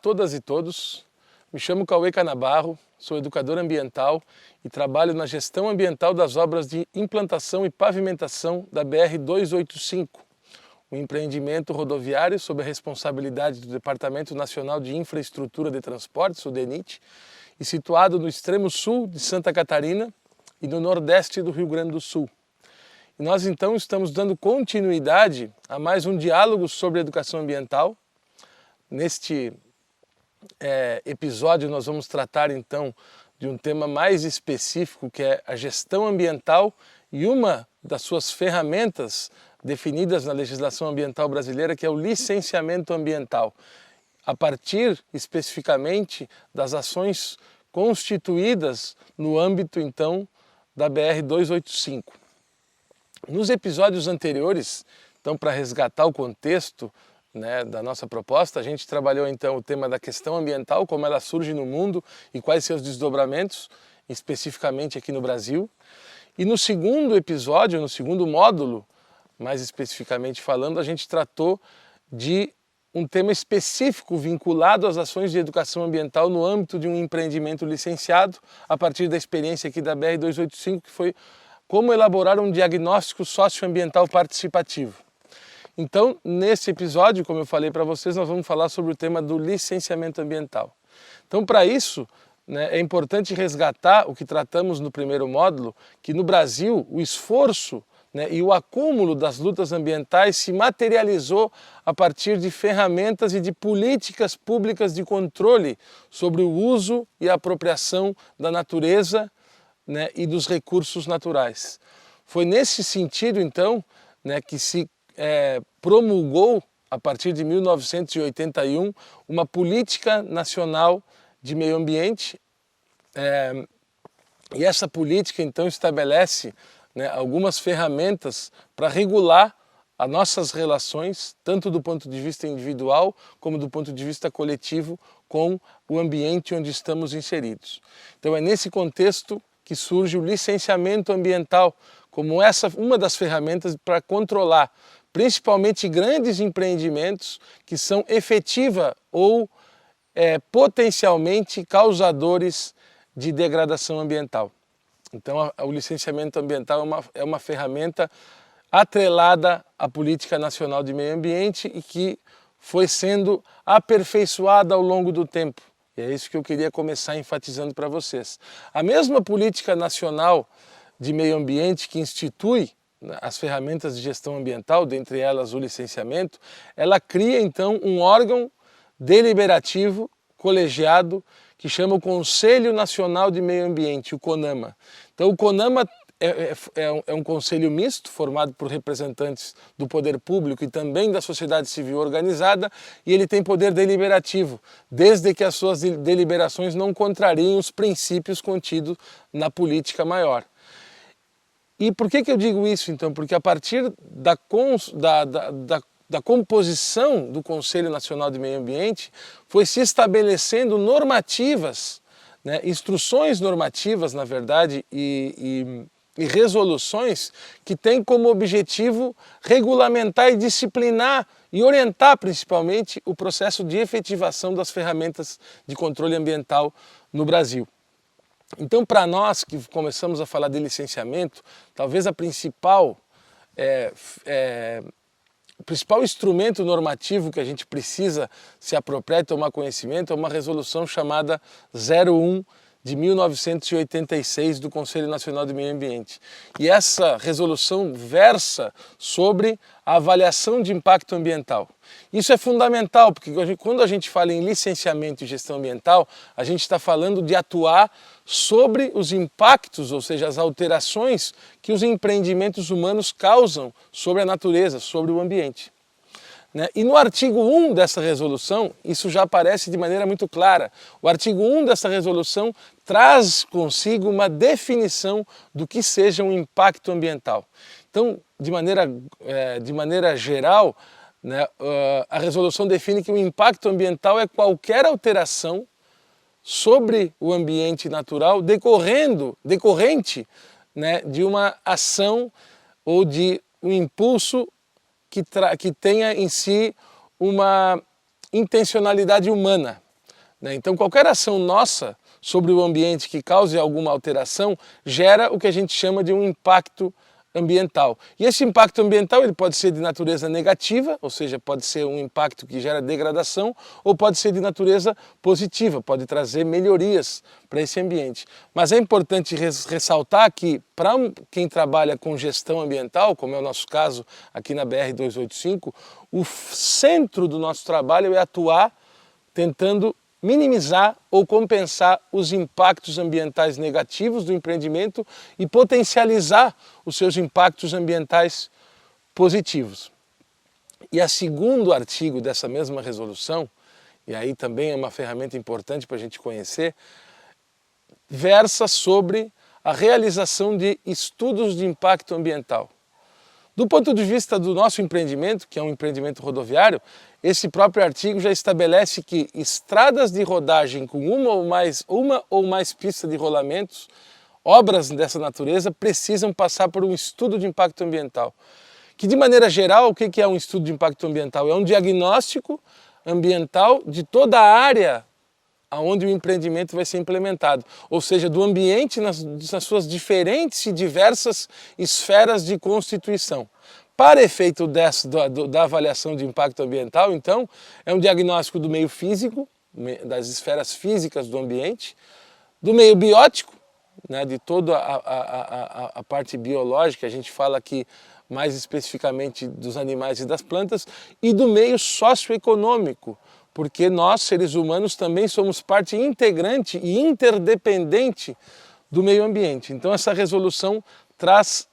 todas e todos. Me chamo Cauê Canabarro, sou educador ambiental e trabalho na gestão ambiental das obras de implantação e pavimentação da BR-285, um empreendimento rodoviário sob a responsabilidade do Departamento Nacional de Infraestrutura de Transportes, o DENIT, e situado no extremo sul de Santa Catarina e no nordeste do Rio Grande do Sul. E nós então estamos dando continuidade a mais um diálogo sobre educação ambiental. Neste episódio nós vamos tratar então de um tema mais específico, que é a gestão ambiental e uma das suas ferramentas definidas na legislação ambiental brasileira, que é o licenciamento ambiental, a partir especificamente das ações constituídas no âmbito então da BR-285. Nos episódios anteriores, então, para resgatar o contexto da nossa proposta, a gente trabalhou então o tema da questão ambiental, como ela surge no mundo e quais seus desdobramentos, especificamente aqui no Brasil. E no segundo episódio, no segundo módulo, mais especificamente falando, a gente tratou de um tema específico vinculado às ações de educação ambiental no âmbito de um empreendimento licenciado, a partir da experiência aqui da BR-285, que foi como elaborar um diagnóstico socioambiental participativo. Então, nesse episódio, como eu falei para vocês, nós vamos falar sobre o tema do licenciamento ambiental. Então, para isso, é importante resgatar o que tratamos no primeiro módulo, que no Brasil o esforço e o acúmulo das lutas ambientais se materializou a partir de ferramentas e de políticas públicas de controle sobre o uso e a apropriação da natureza e dos recursos naturais. Foi nesse sentido, então, que se promulgou, a partir de 1981, uma política nacional de meio ambiente, e essa política, então, estabelece algumas ferramentas para regular as nossas relações, tanto do ponto de vista individual, como do ponto de vista coletivo, com o ambiente onde estamos inseridos. Então, é nesse contexto que surge o licenciamento ambiental como uma das ferramentas para controlar principalmente grandes empreendimentos que são efetiva ou potencialmente causadores de degradação ambiental. Então o licenciamento ambiental é uma ferramenta atrelada à Política Nacional de Meio Ambiente e que foi sendo aperfeiçoada ao longo do tempo. E é isso que eu queria começar enfatizando para vocês. A mesma Política Nacional de Meio Ambiente que institui as ferramentas de gestão ambiental, dentre elas o licenciamento, ela cria então um órgão deliberativo, colegiado, que chama o Conselho Nacional de Meio Ambiente, o CONAMA. Então o CONAMA é um conselho misto, formado por representantes do poder público e também da sociedade civil organizada, e ele tem poder deliberativo, desde que as suas deliberações não contrariem os princípios contidos na política maior. E por que eu digo isso, então? Porque a partir da composição do Conselho Nacional de Meio Ambiente, foi se estabelecendo normativas, instruções normativas, na verdade, e resoluções que têm como objetivo regulamentar e disciplinar e orientar principalmente o processo de efetivação das ferramentas de controle ambiental no Brasil. Então, para nós que começamos a falar de licenciamento, talvez o principal instrumento normativo que a gente precisa se apropriar e tomar conhecimento é uma resolução chamada 01 de 1986 do Conselho Nacional do Meio Ambiente. E essa resolução versa sobre a avaliação de impacto ambiental. Isso é fundamental, porque quando a gente fala em licenciamento e gestão ambiental, a gente está falando de atuar sobre os impactos, ou seja, as alterações que os empreendimentos humanos causam sobre a natureza, sobre o ambiente. E no artigo 1 dessa resolução, isso já aparece de maneira muito clara. O artigo 1 dessa resolução traz consigo uma definição do que seja um impacto ambiental. Então, de maneira geral, a resolução define que o impacto ambiental é qualquer alteração sobre o ambiente natural decorrente de uma ação ou de um impulso que tenha em si uma intencionalidade humana. né? Então qualquer ação nossa sobre o ambiente que cause alguma alteração gera o que a gente chama de um impacto ambiental. E esse impacto ambiental ele pode ser de natureza negativa, ou seja, pode ser um impacto que gera degradação, ou pode ser de natureza positiva, pode trazer melhorias para esse ambiente. Mas é importante ressaltar que para quem trabalha com gestão ambiental, como é o nosso caso aqui na BR-285, o centro do nosso trabalho é atuar tentando minimizar ou compensar os impactos ambientais negativos do empreendimento e potencializar os seus impactos ambientais positivos. E o segundo artigo dessa mesma resolução, e aí também é uma ferramenta importante para a gente conhecer, versa sobre a realização de estudos de impacto ambiental. Do ponto de vista do nosso empreendimento, que é um empreendimento rodoviário, esse próprio artigo já estabelece que estradas de rodagem com uma ou mais pistas de rolamentos, obras dessa natureza, precisam passar por um estudo de impacto ambiental. Que de maneira geral, o que é um estudo de impacto ambiental? É um diagnóstico ambiental de toda a área onde o empreendimento vai ser implementado, ou seja, do ambiente nas suas diferentes e diversas esferas de constituição. Para efeito da avaliação de impacto ambiental, então, é um diagnóstico do meio físico, das esferas físicas do ambiente, do meio biótico, né, de toda a parte biológica, a gente fala aqui mais especificamente dos animais e das plantas, e do meio socioeconômico, porque nós, seres humanos, também somos parte integrante e interdependente do meio ambiente. Então essa resolução traz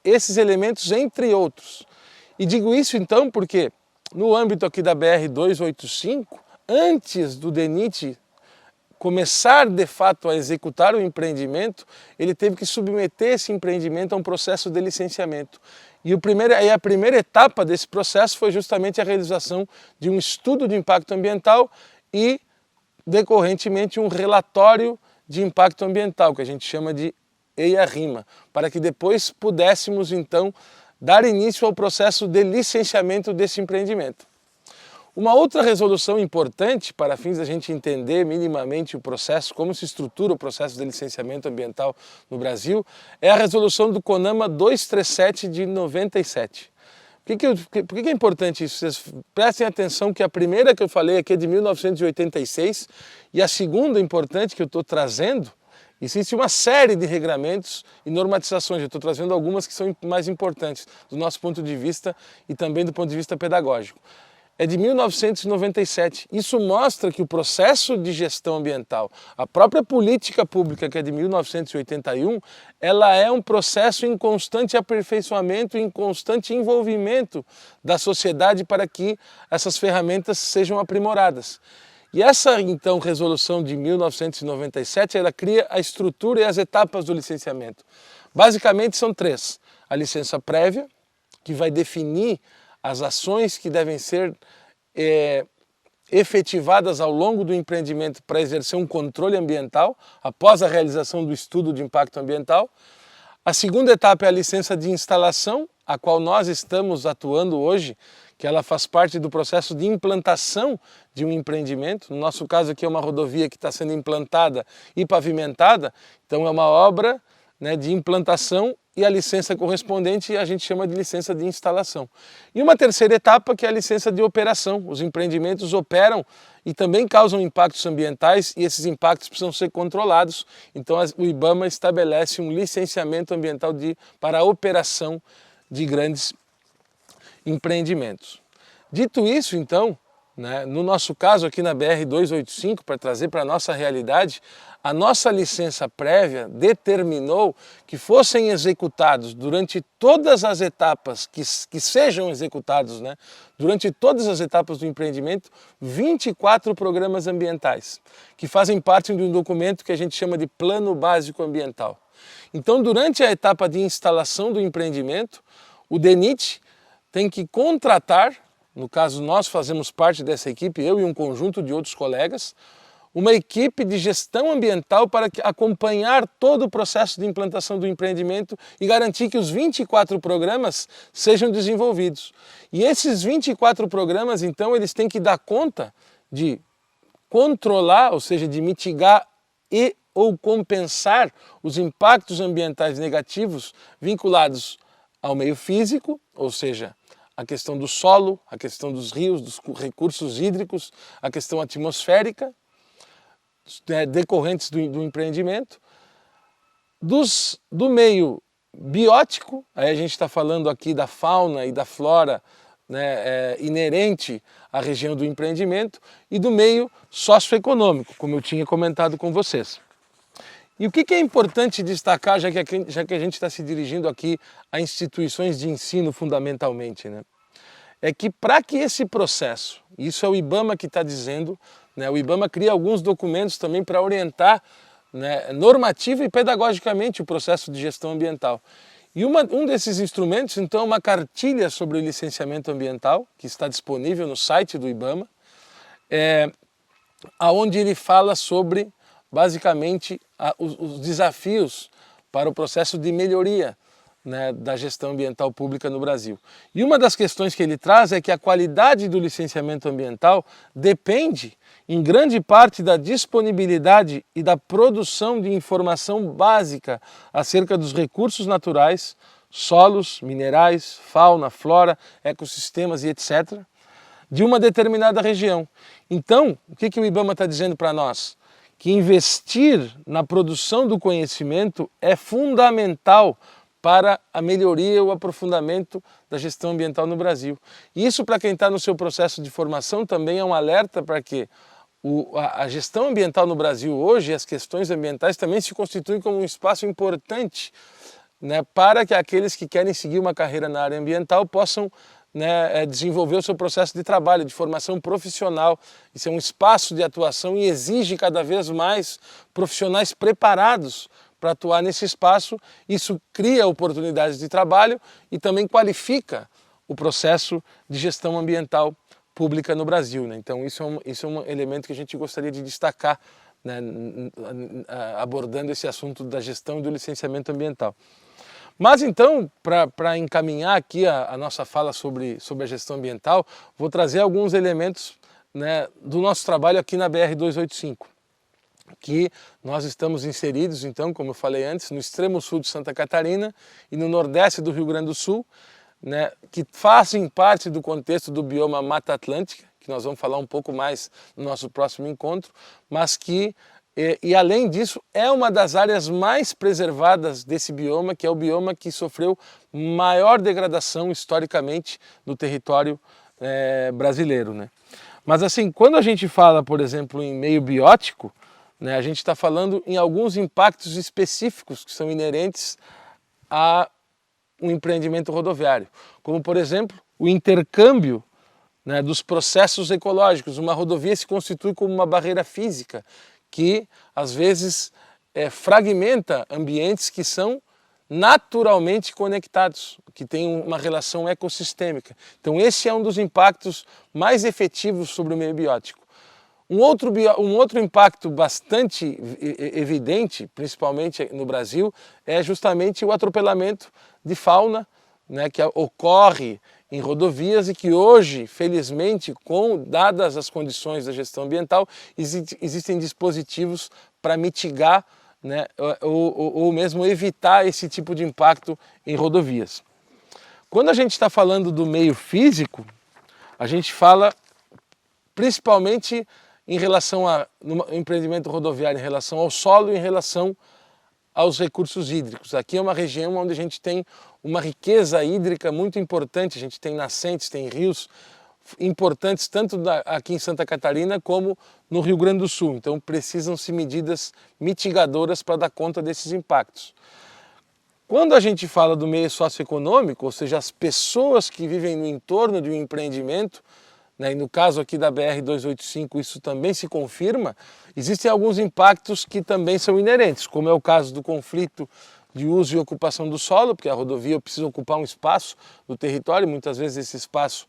esses elementos, entre outros. E digo isso então porque no âmbito aqui da BR-285, antes do DENIT começar de fato a executar o empreendimento, ele teve que submeter esse empreendimento a um processo de licenciamento. E a primeira etapa desse processo foi justamente a realização de um estudo de impacto ambiental e, decorrentemente, um relatório de impacto ambiental, que a gente chama de EIA-RIMA, para que depois pudéssemos, então, dar início ao processo de licenciamento desse empreendimento. Uma outra resolução importante para fins da gente entender minimamente o processo, como se estrutura o processo de licenciamento ambiental no Brasil, é a resolução do CONAMA 237 de 97. Por que é importante isso? Vocês prestem atenção que a primeira que eu falei aqui é de 1986 e a segunda importante que eu estou trazendo, existe uma série de regramentos e normatizações, eu estou trazendo algumas que são mais importantes do nosso ponto de vista e também do ponto de vista pedagógico. É de 1997. Isso mostra que o processo de gestão ambiental, a própria política pública, que é de 1981, ela é um processo em constante aperfeiçoamento, em constante envolvimento da sociedade para que essas ferramentas sejam aprimoradas. E essa, então, resolução de 1997, ela cria a estrutura e as etapas do licenciamento. Basicamente são três. A licença prévia, que vai definir as ações que devem ser efetivadas ao longo do empreendimento para exercer um controle ambiental, após a realização do estudo de impacto ambiental. A segunda etapa é a licença de instalação, a qual nós estamos atuando hoje, que ela faz parte do processo de implantação de um empreendimento. No nosso caso aqui é uma rodovia que está sendo implantada e pavimentada, então é uma obra, né, de implantação, e a licença correspondente a gente chama de licença de instalação. E uma terceira etapa que é a licença de operação. Os empreendimentos operam e também causam impactos ambientais e esses impactos precisam ser controlados. Então o IBAMA estabelece um licenciamento ambiental para a operação de grandes empreendimentos. Dito isso, então, né, no nosso caso aqui na BR-285, para trazer para a nossa realidade, a nossa licença prévia determinou que fossem executados durante todas as etapas, que sejam executados, né, durante todas as etapas do empreendimento, 24 programas ambientais, que fazem parte de um documento que a gente chama de Plano Básico Ambiental. Então, durante a etapa de instalação do empreendimento, o DENIT tem que contratar, no caso nós fazemos parte dessa equipe, eu e um conjunto de outros colegas, uma equipe de gestão ambiental para acompanhar todo o processo de implantação do empreendimento e garantir que os 24 programas sejam desenvolvidos. E esses 24 programas, então, eles têm que dar conta de controlar, ou seja, de mitigar e ou compensar os impactos ambientais negativos vinculados ao meio físico, ou seja, a questão do solo, a questão dos rios, dos recursos hídricos, a questão atmosférica, decorrentes do empreendimento, do meio biótico, aí a gente está falando aqui da fauna e da flora, né, inerente à região do empreendimento, e do meio socioeconômico, como eu tinha comentado com vocês. E o que é importante destacar, já que a gente está se dirigindo aqui a instituições de ensino fundamentalmente, né? É que para que esse processo, isso é o IBAMA que está dizendo, né? O IBAMA cria alguns documentos também para orientar, né, normativa e pedagogicamente o processo de gestão ambiental. E um desses instrumentos, então, é uma cartilha sobre o licenciamento ambiental, que está disponível no site do IBAMA, onde ele fala sobre, basicamente, os desafios para o processo de melhoria, né, da gestão ambiental pública no Brasil. E uma das questões que ele traz é que a qualidade do licenciamento ambiental depende, em grande parte, da disponibilidade e da produção de informação básica acerca dos recursos naturais, solos, minerais, fauna, flora, ecossistemas e etc., de uma determinada região. Então, o que o IBAMA está dizendo para nós? Que investir na produção do conhecimento é fundamental para a melhoria e o aprofundamento da gestão ambiental no Brasil. E isso, para quem está no seu processo de formação, também é um alerta para que a gestão ambiental no Brasil hoje, as questões ambientais também se constituem como um espaço importante, né, para que aqueles que querem seguir uma carreira na área ambiental possam, né, desenvolver o seu processo de trabalho, de formação profissional. Isso é um espaço de atuação e exige cada vez mais profissionais preparados para atuar nesse espaço. Isso cria oportunidades de trabalho e também qualifica o processo de gestão ambiental pública no Brasil, né? Então isso é um elemento que a gente gostaria de destacar, né, abordando esse assunto da gestão e do licenciamento ambiental. Mas então, para encaminhar aqui a nossa fala sobre a gestão ambiental, vou trazer alguns elementos, né, do nosso trabalho aqui na BR-285, que nós estamos inseridos, então, como eu falei antes, no extremo sul de Santa Catarina e no nordeste do Rio Grande do Sul, né, que fazem parte do contexto do bioma Mata Atlântica, que nós vamos falar um pouco mais no nosso próximo encontro, mas que, além disso, é uma das áreas mais preservadas desse bioma, que é o bioma que sofreu maior degradação historicamente no território brasileiro, né? Mas assim, quando a gente fala, por exemplo, em meio biótico, né, a gente está falando em alguns impactos específicos que são inerentes a um empreendimento rodoviário, como por exemplo o intercâmbio, né, dos processos ecológicos. Uma rodovia se constitui como uma barreira física que às vezes fragmenta ambientes que são naturalmente conectados, que têm uma relação ecossistêmica. Então esse é um dos impactos mais efetivos sobre o meio biótico. Um outro impacto bastante evidente, principalmente no Brasil, é justamente o atropelamento de fauna, né, que ocorre em rodovias e que hoje, felizmente, dadas as condições da gestão ambiental, existem dispositivos para mitigar, né, ou mesmo evitar esse tipo de impacto em rodovias. Quando a gente está falando do meio físico, a gente fala principalmente em relação no empreendimento rodoviário, em relação ao solo e em relação aos recursos hídricos. Aqui é uma região onde a gente tem uma riqueza hídrica muito importante, a gente tem nascentes, tem rios importantes tanto aqui em Santa Catarina como no Rio Grande do Sul, então precisam-se medidas mitigadoras para dar conta desses impactos. Quando a gente fala do meio socioeconômico, ou seja, as pessoas que vivem no entorno de um empreendimento, né, e no caso aqui da BR-285 isso também se confirma, existem alguns impactos que também são inerentes, como é o caso do conflito de uso e ocupação do solo, porque a rodovia precisa ocupar um espaço do território, muitas vezes esse espaço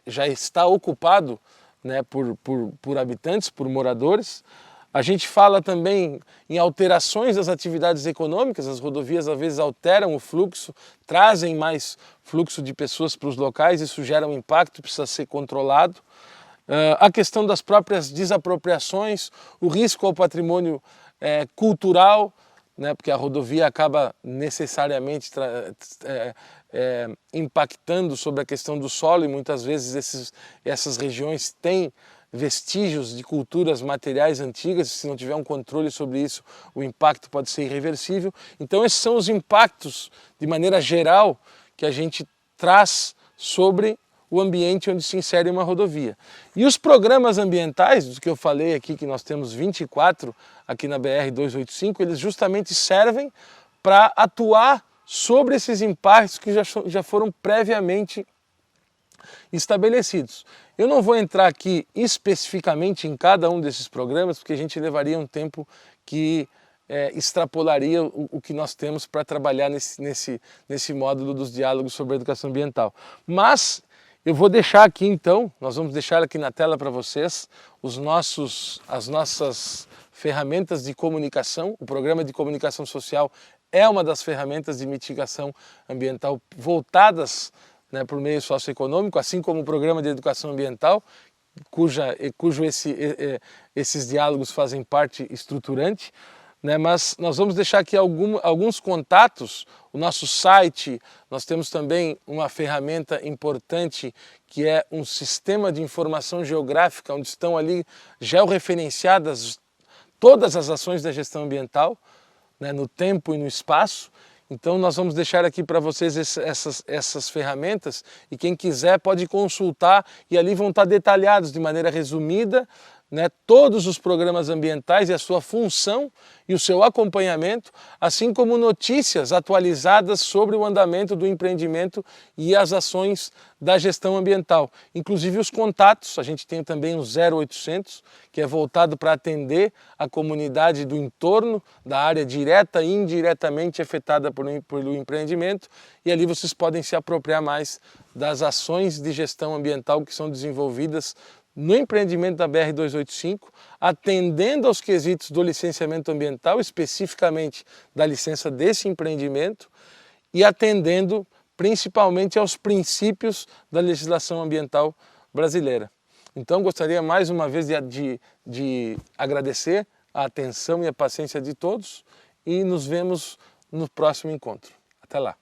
já está ocupado, né, por habitantes, por moradores. A gente fala também em alterações das atividades econômicas, as rodovias às vezes alteram o fluxo, trazem mais fluxo de pessoas para os locais, isso gera um impacto, precisa ser controlado. a questão das próprias desapropriações, o risco ao patrimônio cultural, né, porque a rodovia acaba necessariamente impactando sobre a questão do solo e muitas vezes essas regiões têm vestígios de culturas materiais antigas, se não tiver um controle sobre isso, o impacto pode ser irreversível. Então esses são os impactos, de maneira geral, que a gente traz sobre o ambiente onde se insere uma rodovia. E os programas ambientais, dos que eu falei aqui, que nós temos 24 aqui na BR-285, eles justamente servem para atuar sobre esses impactos que já foram previamente estabelecidos. Eu não vou entrar aqui especificamente em cada um desses programas, porque a gente levaria um tempo que extrapolaria o que nós temos para trabalhar nesse módulo dos diálogos sobre a educação ambiental. Mas eu vou deixar aqui então, nós vamos deixar aqui na tela para vocês as nossas ferramentas de comunicação. O programa de comunicação social é uma das ferramentas de mitigação ambiental voltadas, né, para o meio socioeconômico, assim como o programa de educação ambiental, cujo esses diálogos fazem parte estruturante. Né, mas nós vamos deixar aqui alguns contatos, o nosso site, nós temos também uma ferramenta importante que é um sistema de informação geográfica, onde estão ali georreferenciadas todas as ações da gestão ambiental, né, no tempo e no espaço. Então nós vamos deixar aqui para vocês essas ferramentas e quem quiser pode consultar e ali vão estar detalhados de maneira resumida, né, todos os programas ambientais e a sua função e o seu acompanhamento, assim como notícias atualizadas sobre o andamento do empreendimento e as ações da gestão ambiental. Inclusive os contatos, a gente tem também o 0800, que é voltado para atender a comunidade do entorno, da área direta e indiretamente afetada pelo empreendimento, e ali vocês podem se apropriar mais das ações de gestão ambiental que são desenvolvidas no empreendimento da BR-285, atendendo aos quesitos do licenciamento ambiental, especificamente da licença desse empreendimento, e atendendo principalmente aos princípios da legislação ambiental brasileira. Então gostaria mais uma vez de agradecer a atenção e a paciência de todos e nos vemos no próximo encontro. Até lá!